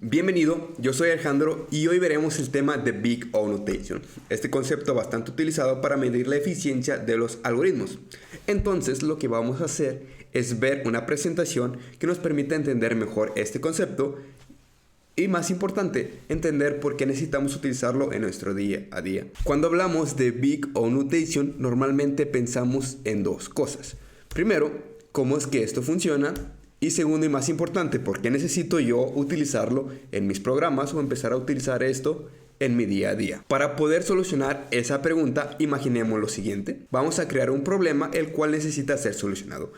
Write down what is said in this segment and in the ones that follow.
Bienvenido, yo soy Alejandro y hoy veremos el tema de Big O Notation, este concepto bastante utilizado para medir la eficiencia de los algoritmos. Entonces lo que vamos a hacer es ver una presentación que nos permita entender mejor este concepto y, más importante, entender por qué necesitamos utilizarlo en nuestro día a día. Cuando hablamos de Big O Notation, normalmente pensamos en dos cosas. Primero, cómo es que esto funciona. Y segundo y más importante, ¿por qué necesito yo utilizarlo en mis programas o empezar a utilizar esto en mi día a día? Para poder solucionar esa pregunta, imaginemos lo siguiente. Vamos a crear un problema el cual necesita ser solucionado.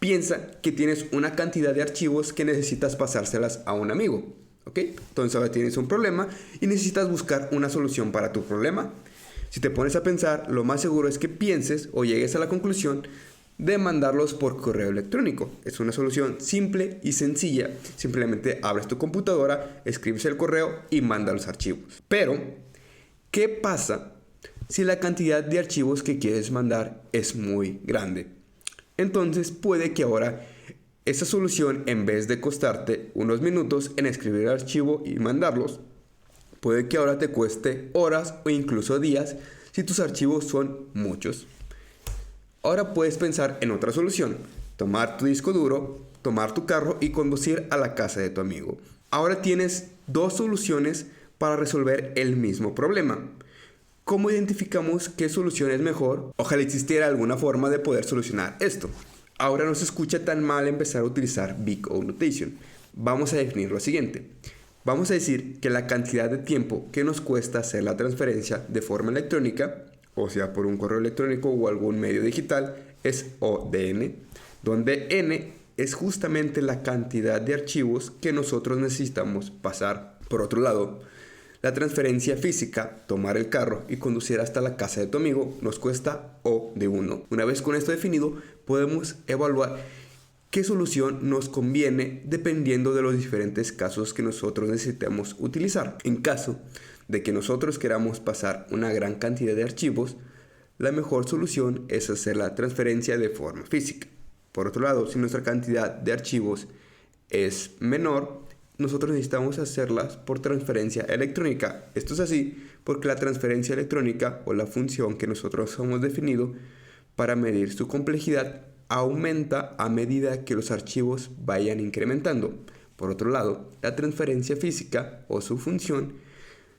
Piensa que tienes una cantidad de archivos que necesitas pasárselas a un amigo. ¿Ok? Entonces ahora tienes un problema y necesitas buscar una solución para tu problema. Si te pones a pensar, lo más seguro es que pienses o llegues a la conclusión de mandarlos por correo electrónico. Es una solución simple y sencilla. Simplemente abres tu computadora, escribes el correo y mandas los archivos. Pero, ¿qué pasa si la cantidad de archivos que quieres mandar es muy grande? Entonces puede que ahora esa solución, en vez de costarte unos minutos en escribir el archivo y mandarlos, puede que ahora te cueste horas o incluso días si tus archivos son muchos. Ahora puedes pensar en otra solución: tomar tu disco duro, tomar tu carro y conducir a la casa de tu amigo. Ahora tienes dos soluciones para resolver el mismo problema. ¿Cómo identificamos qué solución es mejor? Ojalá existiera alguna forma de poder solucionar esto. Ahora no se escucha tan mal empezar a utilizar Big O Notation. Vamos a definir lo siguiente. Vamos a decir que la cantidad de tiempo que nos cuesta hacer la transferencia de forma electrónica, o sea por un correo electrónico o algún medio digital, es O de n, donde n es justamente la cantidad de archivos que nosotros necesitamos pasar. Por otro lado, la transferencia física, tomar el carro y conducir hasta la casa de tu amigo, nos cuesta O de 1. Una vez con esto definido, podemos evaluar qué solución nos conviene dependiendo de los diferentes casos que nosotros necesitemos utilizar. En caso de que nosotros queramos pasar una gran cantidad de archivos, la mejor solución es hacer la transferencia de forma física. Por otro lado, si nuestra cantidad de archivos es menor, nosotros necesitamos hacerlas por transferencia electrónica. Esto es así porque la transferencia electrónica, o la función que nosotros hemos definido para medir su complejidad, aumenta a medida que los archivos vayan incrementando. Por otro lado, la transferencia física, o su función,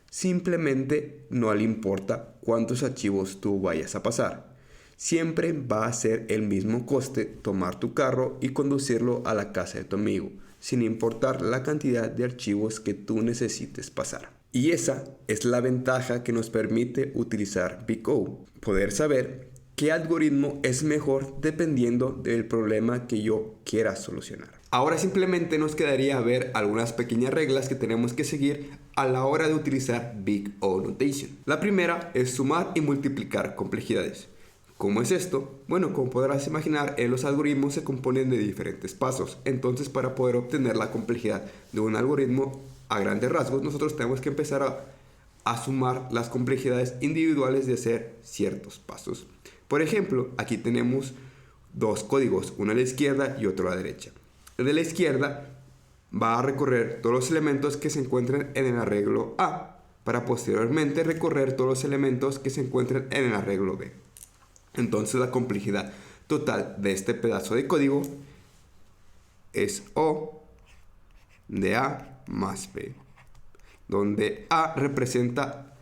simplemente no le importa cuántos archivos tú vayas a pasar. Siempre va a ser el mismo coste tomar tu carro y conducirlo a la casa de tu amigo, sin importar la cantidad de archivos que tú necesites pasar. Y esa es la ventaja que nos permite utilizar Big O: poder saber qué algoritmo es mejor dependiendo del problema que yo quiera solucionar. Ahora simplemente nos quedaría ver algunas pequeñas reglas que tenemos que seguir a la hora de utilizar Big O Notation. La primera es sumar y multiplicar complejidades. ¿Cómo es esto? Bueno, como podrás imaginar, los algoritmos se componen de diferentes pasos. Entonces, para poder obtener la complejidad de un algoritmo a grandes rasgos, nosotros tenemos que empezar a sumar las complejidades individuales de hacer ciertos pasos. Por ejemplo, aquí tenemos dos códigos, uno a la izquierda y otro a la derecha. El de la izquierda va a recorrer todos los elementos que se encuentran en el arreglo A, para posteriormente recorrer todos los elementos que se encuentran en el arreglo B. Entonces la complejidad total de este pedazo de código es O de A más B, donde A representa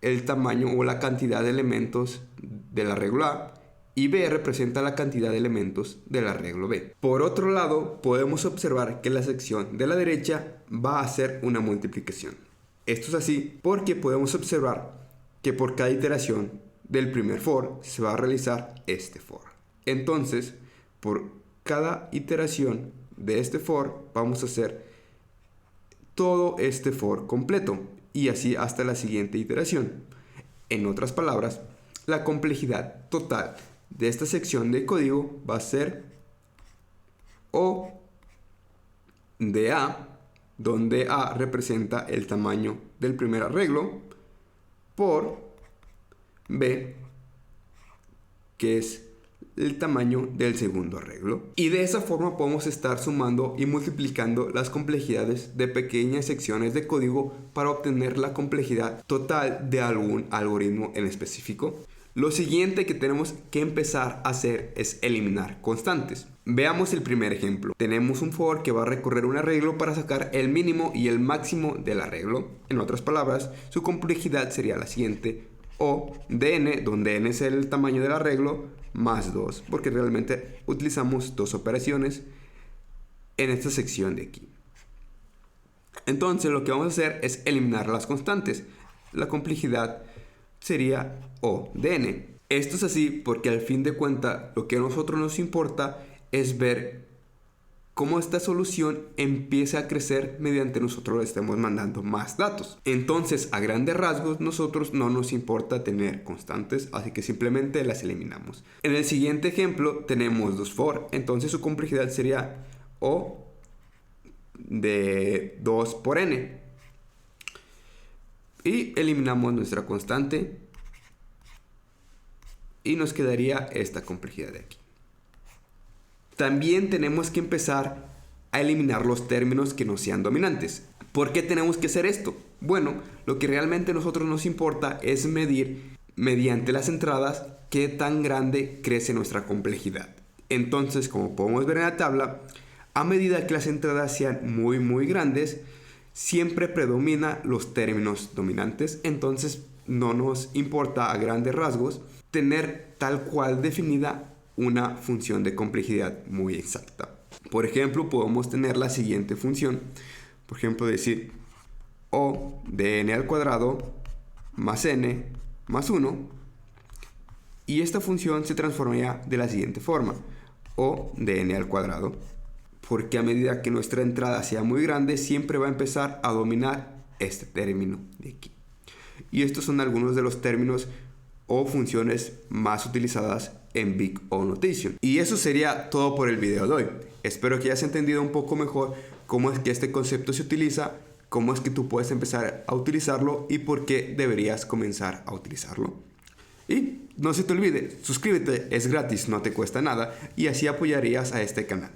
el tamaño o la cantidad de elementos del arreglo A y B representa la cantidad de elementos del arreglo B. Por otro lado, podemos observar que la sección de la derecha va a hacer una multiplicación. Esto es así porque podemos observar que por cada iteración del primer for se va a realizar este for. Entonces, por cada iteración de este for vamos a hacer todo este for completo, y así hasta la siguiente iteración. En otras palabras, la complejidad total de esta sección de código va a ser O de A, donde A representa el tamaño del primer arreglo, por B, que es el tamaño del segundo arreglo. Y de esa forma podemos estar sumando y multiplicando las complejidades de pequeñas secciones de código para obtener la complejidad total de algún algoritmo en específico. Lo siguiente que tenemos que empezar a hacer es eliminar constantes. Veamos el primer ejemplo. Tenemos un for que va a recorrer un arreglo para sacar el mínimo y el máximo del arreglo. En otras palabras, su complejidad sería la siguiente: O de n, donde n es el tamaño del arreglo, más 2, porque realmente utilizamos dos operaciones en esta sección de aquí. Entonces lo que vamos a hacer es eliminar las constantes. La complejidad sería O de n. Esto es así porque al fin de cuentas lo que a nosotros nos importa es ver cómo esta solución empieza a crecer mediante nosotros le estemos mandando más datos. Entonces, a grandes rasgos, nosotros no nos importa tener constantes, así que simplemente las eliminamos. En el siguiente ejemplo tenemos dos for, entonces su complejidad sería O de 2 por n. Y eliminamos nuestra constante y nos quedaría esta complejidad de aquí. También tenemos que empezar a eliminar los términos que no sean dominantes. ¿Por qué tenemos que hacer esto? Bueno, lo que realmente a nosotros nos importa es medir mediante las entradas qué tan grande crece nuestra complejidad. Entonces, como podemos ver en la tabla, a medida que las entradas sean muy grandes, siempre predomina los términos dominantes. Entonces, no nos importa a grandes rasgos tener tal cual definida una función de complejidad muy exacta. Por ejemplo, podemos tener la siguiente función. Por ejemplo, decir O de n al cuadrado más n más 1. Y esta función se transformaría de la siguiente forma: O de n al cuadrado. Porque a medida que nuestra entrada sea muy grande, siempre va a empezar a dominar este término de aquí. Y estos son algunos de los términos o funciones más utilizadas en Big O Notation. Y eso sería todo por el video de hoy. Espero que hayas entendido un poco mejor cómo es que este concepto se utiliza, cómo es que tú puedes empezar a utilizarlo y por qué deberías comenzar a utilizarlo. Y no se te olvide, suscríbete, es gratis, no te cuesta nada y así apoyarías a este canal.